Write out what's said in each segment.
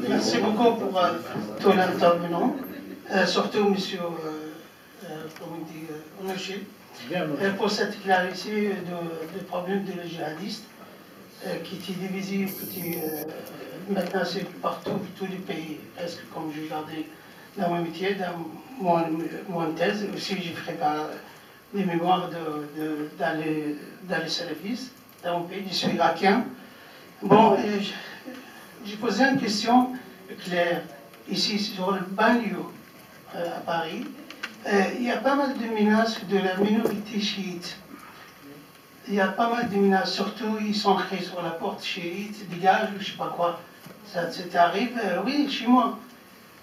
Merci beaucoup pour tous les intervenants, surtout M. Onouchi, pour cette clarité du problème de les djihadistes qui était divisé, maintenant c'est partout, tous les pays, presque comme j'ai regardé dans mon métier, dans mon thèse, aussi j'ai préparé des mémoires dans les salafistes, dans mon pays, je suis irakien. Bon, j'ai posé une question claire ici sur le banlieue à Paris. Il y a pas mal de menaces de la minorité chiite. Il y a pas mal de menaces, surtout ils sont écrits sur la porte chiite, dégage, je sais pas quoi. Ça t'arrive, oui, chez moi.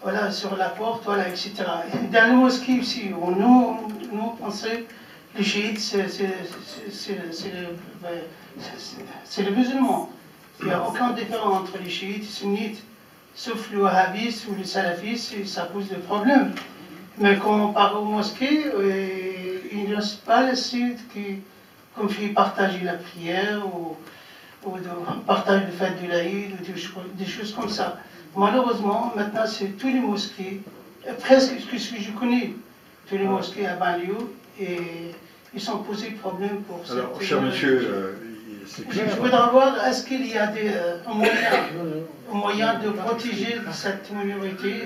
Voilà, sur la porte, voilà, etc. Et dans les mosquées aussi, où nous pensons les chiites, c'est les musulmans. Il n'y a aucun différence entre les chiites et les sunnites, sauf le wahhabisme ou le salafisme, ça pose des problèmes. Mais quand on parle aux mosquées, il ne reste pas le site qui, comme fait partager la prière ou de partager le fait de l'Aïd ou des choses comme ça. Malheureusement, maintenant, c'est tous les mosquées, presque ce que je connais, tous les mosquées à banlieue, et ils sont posés problème pour ça. Alors, cher monsieur, je voudrais voir, est-ce qu'il y a un moyen de protéger cette minorité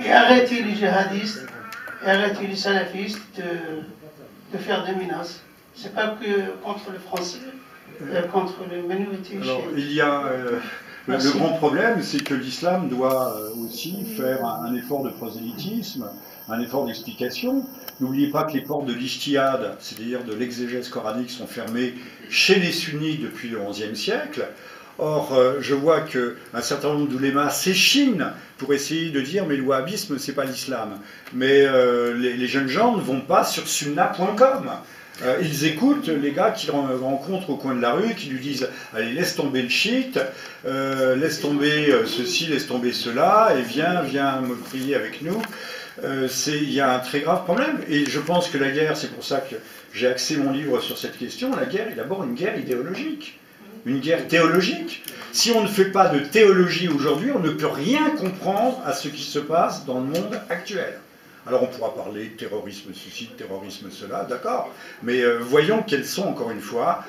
et arrêter les djihadistes, et arrêter les salafistes de faire des menaces. Ce n'est pas que contre les Français, contre les minorités. Alors, il y a... Le grand problème, c'est que l'islam doit aussi faire un effort de prosélytisme, un effort d'explication. N'oubliez pas que les portes de l'ijtihad, c'est-à-dire de l'exégèse coranique, sont fermées chez les sunnites depuis le XIe siècle. Or, je vois qu'un certain nombre d'oulémas s'échinent pour essayer de dire « mais le wahhabisme, c'est pas l'islam ». Mais les jeunes gens ne vont pas sur sunna.com. Ils écoutent les gars qu'ils rencontrent au coin de la rue, qui lui disent « allez, laisse tomber le shit, laisse tomber ceci, laisse tomber cela, et viens me prier avec nous ». Il y a un très grave problème, et je pense que la guerre, c'est pour ça que j'ai axé mon livre sur cette question, la guerre est d'abord une guerre idéologique, une guerre théologique. Si on ne fait pas de théologie aujourd'hui, on ne peut rien comprendre à ce qui se passe dans le monde actuel. Alors on pourra parler de terrorisme ceci, de terrorisme cela, d'accord, mais voyons quelles sont, encore une fois,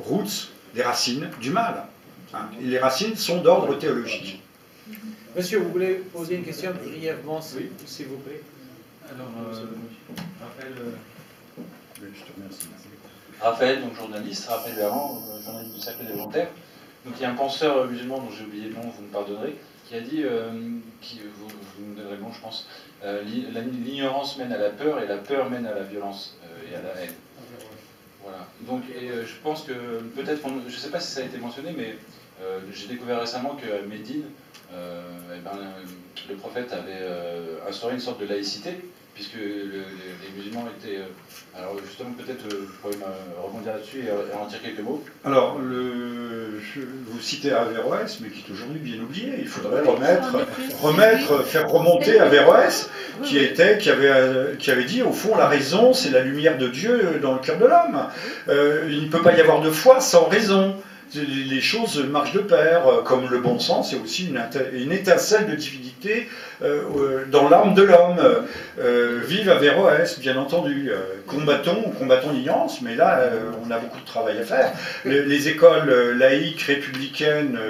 roots, les racines du mal. Hein. Les racines sont d'ordre théologique. Monsieur, vous voulez poser une question brièvement, s'il vous plaît? Alors, Raphaël... Oui, je te remercie. Raphaël, donc journaliste, Raphaël Verland, journaliste du Cercle des Volontaires. Donc il y a un penseur musulman dont j'ai oublié le nom, vous me pardonnerez, qui a dit, vous me donnerez le nom je pense, l'ignorance mène à la peur et la peur mène à la violence et à la haine. Voilà. Donc, je pense que peut-être, je ne sais pas si ça a été mentionné, mais j'ai découvert récemment qu'à Médine, le prophète avait instauré une sorte de laïcité, puisque les musulmans étaient... alors justement, peut-être vous pourriez rebondir là-dessus et en dire quelques mots. Alors, vous citez Averroès, mais qui est aujourd'hui bien oublié. Il faudrait faire remonter Averroès, qui avait dit, au fond, la raison, c'est la lumière de Dieu dans le cœur de l'homme. Il ne peut pas y avoir de foi sans raison. Les choses marchent de pair, comme le bon sens, c'est aussi une étincelle de divinité dans l'âme de l'homme. Vive Averroès, bien entendu. Combattons l'ignorance, mais là, on a beaucoup de travail à faire. Les écoles laïques, républicaines,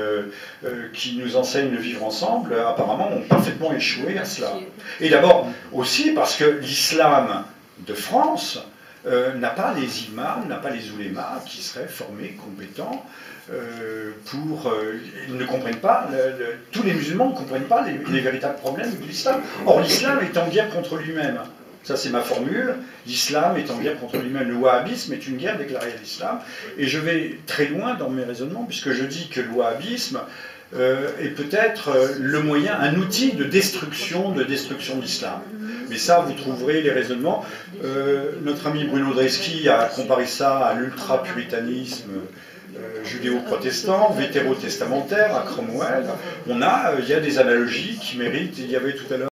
qui nous enseignent le vivre ensemble, apparemment, ont parfaitement échoué à cela. Et d'abord, aussi parce que l'islam de France n'a pas les imams, n'a pas les oulémas qui seraient formés, compétents, ils ne comprennent pas, tous les musulmans ne comprennent pas les véritables problèmes de l'islam. Or, l'islam est en guerre contre lui-même. Ça, c'est ma formule. L'islam est en guerre contre lui-même. Le wahhabisme est une guerre déclarée à l'islam. Et je vais très loin dans mes raisonnements, puisque je dis que le wahhabisme est peut-être le moyen, un outil de destruction de l'islam. Mais ça, vous trouverez les raisonnements. Notre ami Bruno Dreski a comparé ça à l'ultra-puritanisme judéo-protestant, vétérotestamentaire, à Cromwell. Il y a des analogies qui méritent. Il y avait tout à l'heure